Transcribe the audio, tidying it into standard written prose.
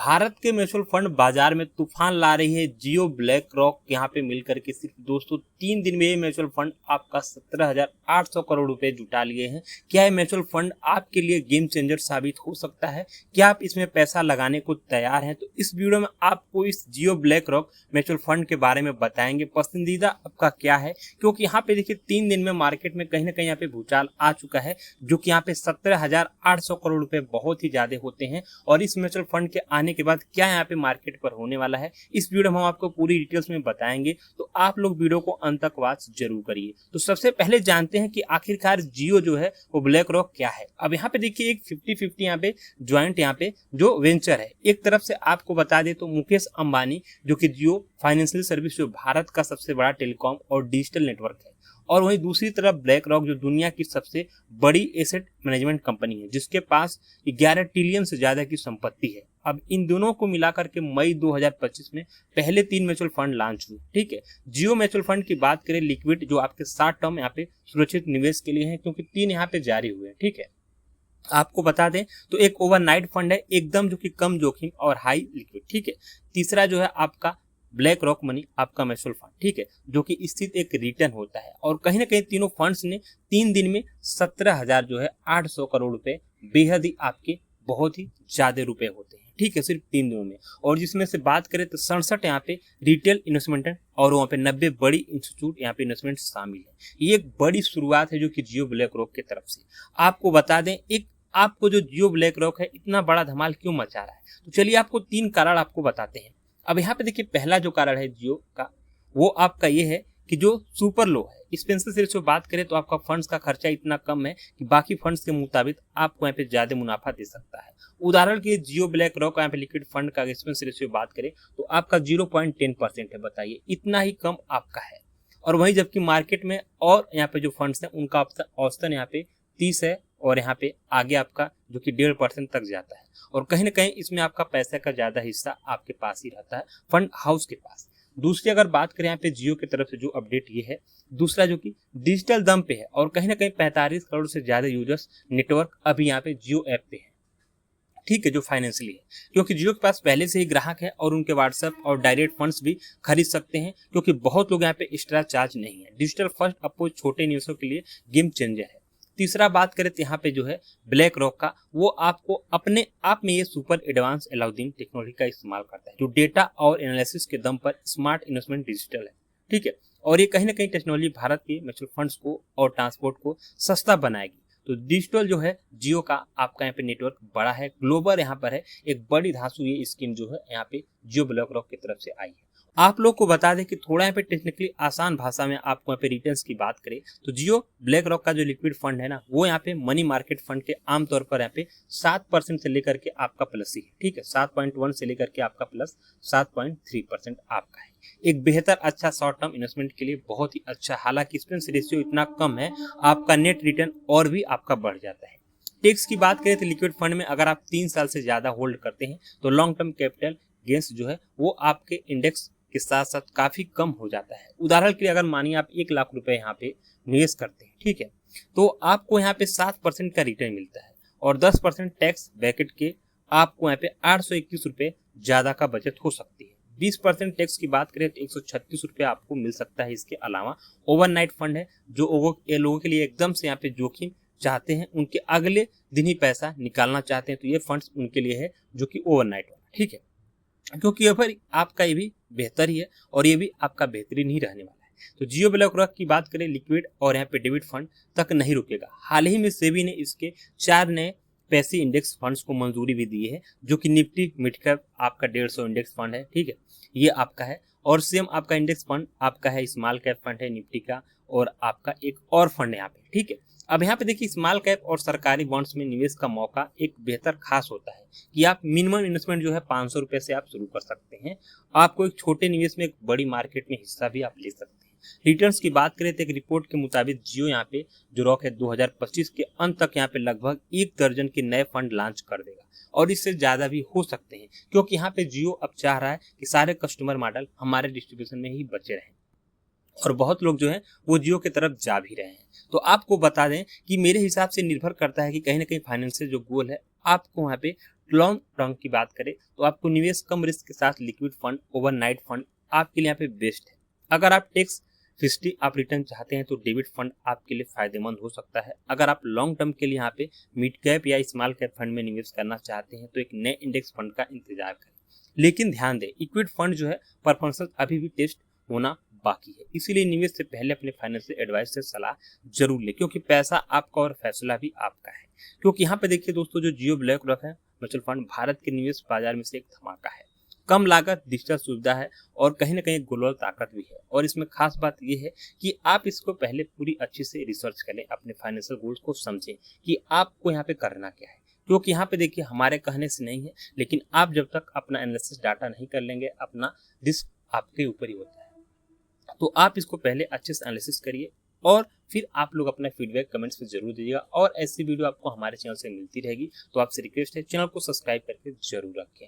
भारत के mutual fund बाजार में तूफान ला रही है जियो ब्लैक रॉक। यहाँ पे मिलकर के सिर्फ दोस्तों 3 दिन में ये म्यूचुअल फंड आपका 17,800 करोड़ रुपए जुटा लिए हैं। क्या ये म्यूचुअल फंड आपके लिए गेम चेंजर साबित हो सकता है? क्या आप इसमें पैसा लगाने को तैयार हैं? तो इस वीडियो में आपको इस जियो ब्लैक रॉक म्यूचुअल फंड के बारे में बताएंगे। पसंदीदा आपका क्या है, क्योंकि यहाँ पे देखिए 3 दिन में मार्केट में कहीं ना कहीं यहाँ पे भूचाल आ चुका है, जो कि यहाँ पे 17,800 करोड़ रुपए बहुत ही ज्यादा होते हैं। और इस म्यूचुअल फंड के आने के बाद क्या यहाँ पे मार्केट पर होने वाला है, इस वीडियो में हम आपको पूरी डिटेल्स में बताएंगे। तो आप लोग वीडियो को अंत तक वॉच जरूर करिए। तो सबसे पहले जानते हैं कि आखिरकार जियो जो है वो ब्लैक रॉक क्या है। अब यहाँ पे देखिए एक 50-50 यहाँ पे ज्वाइंट यहाँ पे जो वेंचर है। एक तरफ से आपको बता दे तो मुकेश अंबानी जो कि जियो फाइनेंशियल सर्विस जो भारत का सबसे बड़ा टेलीकॉम और डिजिटल नेटवर्क है, और वहीं दूसरी तरफ ब्लैक रॉक जो दुनिया की सबसे बड़ी एसेट मैनेजमेंट कंपनी है, जिसके पास 11 ट्रिलियन से ज्यादा की संपत्ति है। अब इन दोनों को मिलाकर के मई 2025 में पहले 3 म्यूचुअल फंड लॉन्च हुए। ठीक है, जियो म्यूचुअल फंड की बात करें लिक्विड जो आपके शॉर्ट टर्म यहाँ पे सुरक्षित निवेश के लिए है, क्योंकि 3 यहाँ पे जारी हुए हैं। ठीक है, आपको बता दें तो एक ओवरनाइट फंड है एकदम जो कि कम जोखिम और हाई लिक्विड। ठीक है, तीसरा जो है आपका ब्लैक रॉक मनी आपका म्यूचुअल फंड, ठीक है, जो कि स्थित एक रिटर्न होता है। और कहीं ना कहीं तीनों फंड्स ने 3 दिन में 17,000 जो है 800 करोड़ रुपए बेहद ही आपके बहुत ही ज्यादा रुपए होते हैं। ठीक है, सिर्फ 3 दिनों में। और जिसमें से बात करें तो 67 यहाँ पे रिटेल इन्वेस्टमेंट है और वहाँ पे 90 बड़ी इंस्टीट्यूट यहाँ पे इन्वेस्टमेंट शामिल है। ये एक बड़ी शुरुआत है जो कि जियो ब्लैक रॉक की तरफ से। आपको बता दें एक आपको जो जियो ब्लैक रॉक है इतना बड़ा धमाल क्यों मचा रहा है, तो चलिए आपको 3 कारण आपको बताते हैं। अब यहाँ पे देखिए पहला जो कारण है जियो का, वो आपका ये है कि जो सुपर लो है, एक्सपेंसेस रेशियो बात करें तो आपका फंड्स का खर्चा इतना कम है कि बाकी फंड्स के मुताबिक आपको यहाँ पे ज्यादा मुनाफा दे सकता है। उदाहरण के लिए जियो ब्लैक रॉक यहाँ पे लिक्विड फंड का एक्सपेंस रेशियो बात करें तो आपका 0.10% है। बताइए, इतना ही कम आपका है। और वहीं जबकि मार्केट में और यहाँ पे जो फंड्स है उनका औसतन यहाँ पे 30 है और यहाँ पे आगे आपका जो कि 1.5% तक जाता है। और कहीं ना कहीं इसमें आपका पैसे का ज्यादा हिस्सा आपके पास ही रहता है, फंड हाउस के पास। दूसरी अगर बात करें यहाँ पे जियो की तरफ से जो अपडेट ये है, दूसरा जो कि डिजिटल दम पे है और कहीं ना कहीं 45 करोड़ से ज्यादा यूजर्स नेटवर्क अभी यहाँ पे जियो ऐप पे है। ठीक है, जो फाइनेंशियली है, क्योंकि जियो के पास पहले से ही ग्राहक है और उनके व्हाट्सएप और डायरेक्ट फंड्स भी खरीद सकते हैं, क्योंकि बहुत लोग यहाँ पे एक्स्ट्रा चार्ज नहीं है। डिजिटल फर्स्ट अप्रोच छोटे निवेशों के लिए गेम चेंजर है। तीसरा बात करें तो यहाँ पे जो है ब्लैक रॉक का, वो आपको अपने आप में ये सुपर एडवांस अलाउद्दीन टेक्नोलॉजी का इस्तेमाल करता है, जो डेटा और एनालिसिस के दम पर स्मार्ट इन्वेस्टमेंट डिजिटल है। ठीक है, और ये कहीं ना कहीं टेक्नोलॉजी भारत के म्यूचुअल फंड्स को और ट्रांसपोर्ट को सस्ता बनाएगी। तो डिजिटल जो है जियो का आपका यहाँ पे नेटवर्क बड़ा है, ग्लोबल यहाँ पर है, एक बड़ी धांसू ये स्कीम जो है यहाँ पे जियो ब्लैक रॉक की तरफ से आई है। आप लोग को बता दें कि थोड़ा यहाँ पे टेक्निकली आसान भाषा में आपको यहाँ पे रिटर्न्स की बात करें तो जियो ब्लैक रॉक का जो लिक्विड फंड है ना, वो यहाँ पे मनी मार्केट फंड के आमतौर पर यहाँ पे 7% से लेकर के आपका प्लस ही है। ठीक है, 7.1 से लेकर के आपका प्लस 7.3% आपका है। एक बेहतर अच्छा शॉर्ट टर्म इन्वेस्टमेंट के लिए बहुत ही अच्छा, हालांकि एक्सपेंस रेशियो इतना कम है, आपका नेट रिटर्न और भी आपका बढ़ जाता है। टैक्स की बात करें तो लिक्विड फंड में अगर आप 3 साल से ज्यादा होल्ड करते हैं तो लॉन्ग टर्म कैपिटल गेंस जो है वो आपके इंडेक्स के साथ साथ काफी कम हो जाता है। उदाहरण के लिए अगर मानिए आप 1 लाख रुपए यहाँ पे निवेश करते हैं, ठीक है, तो आपको यहाँ पे 7% का रिटर्न मिलता है और 10% टैक्स ब्रैकेट के आपको यहाँ पे 821 रुपए ज्यादा का बचत हो सकती है। 20% टैक्स की बात करें तो 136 रुपये आपको मिल सकता है। इसके अलावा ओवरनाइट फंड है, जो लोगों के लिए एकदम से यहाँ पे जोखिम चाहते हैं, उनके अगले दिन ही पैसा निकालना चाहते हैं, तो ये फंड्स उनके लिए है जो कि ओवरनाइट वाला। ठीक है, क्योंकि यहाँ पर आपका ये भी बेहतर ही है और ये भी आपका बेहतरीन ही रहने वाला है। तो जियो ब्लैक रॉक की बात करें लिक्विड और यहाँ पे डेबिट फंड तक नहीं रुकेगा। हाल ही में सेबी ने इसके 4 नए पैसे इंडेक्स फंड्स को मंजूरी भी दी है, जो कि निफ्टी मिड कैप आपका 150 इंडेक्स फंड है। ठीक है, ये आपका है। और सेम आपका इंडेक्स फंड आपका है, स्मॉल कैप फंड है निफ्टी का, और आपका एक और फंड है यहाँ पे। ठीक है, अब यहाँ पे देखिए स्मॉल कैप और सरकारी बॉन्ड्स में निवेश का मौका एक बेहतर खास होता है कि आप मिनिमम इन्वेस्टमेंट जो है 500 रुपए से आप शुरू कर सकते हैं। आपको एक छोटे निवेश में एक बड़ी मार्केट में हिस्सा भी आप ले सकते हैं। रिटर्न्स की बात करें तो एक रिपोर्ट के मुताबिक जियो यहाँ पे जो रॉक है 2025 के अंत तक यहाँ पे लगभग 1 दर्जन के नए फंड लॉन्च कर देगा और इससे ज्यादा भी हो सकते हैं, क्योंकि यहाँ पे जियो अब चाह रहा है कि सारे कस्टमर मॉडल हमारे डिस्ट्रीब्यूशन में ही बचे रहें और बहुत लोग जो हैं वो जियो की तरफ जा भी रहे हैं। तो आपको बता दें कि मेरे हिसाब से निर्भर करता है कि कहीं ना कहीं फाइनेंशियल जो गोल है आपको वहाँ पे लॉन्ग टर्म की बात करें तो आपको निवेश कम रिस्क के साथ लिक्विड फंड, ओवरनाइट फंड आपके लिए यहाँ पे बेस्ट है। अगर आप टैक्स फिफ्टी आप रिटर्न चाहते हैं तो डेबिट फंड आपके लिए फायदेमंद हो सकता है। अगर आप लॉन्ग टर्म के लिए यहाँ पे मिड कैप या स्मॉल कैप फंड में निवेश करना चाहते हैं तो एक नए इंडेक्स फंड का इंतजार करें। लेकिन ध्यान दें, इक्विटी फंड जो है परफॉर्मेंस अभी भी टेस्ट होना बाकी है, इसीलिए निवेश से पहले अपने फाइनेंशियल एडवाइस से सलाह जरूर ले, क्योंकि पैसा आपका और फैसला भी आपका है। क्योंकि यहाँ पे देखिए दोस्तों, जो जियो ब्लैक रॉक है म्यूचुअल फंड भारत के निवेश बाजार में से एक धमाका है। कम लागत, डिजिटल सुविधा है और कहीं ना कहीं ग्लोबल ताकत भी है। और इसमें खास बात यह है कि आप इसको पहले पूरी अच्छी से रिसर्च करें, अपने फाइनेंशियल गोल्स को समझें कि आपको यहाँ पे करना क्या है। क्योंकि यहाँ पे देखिए, हमारे कहने से नहीं है, लेकिन आप जब तक अपना एनालिसिस डाटा नहीं कर लेंगे, अपना रिस्क आपके ऊपर ही होता है। तो आप इसको पहले अच्छे से एनालिसिस करिए और फिर आप लोग अपना फीडबैक कमेंट्स में जरूर दीजिएगा। और ऐसी वीडियो आपको हमारे चैनल से मिलती रहेगी, तो आपसे रिक्वेस्ट है चैनल को सब्सक्राइब करके जरूर रखें।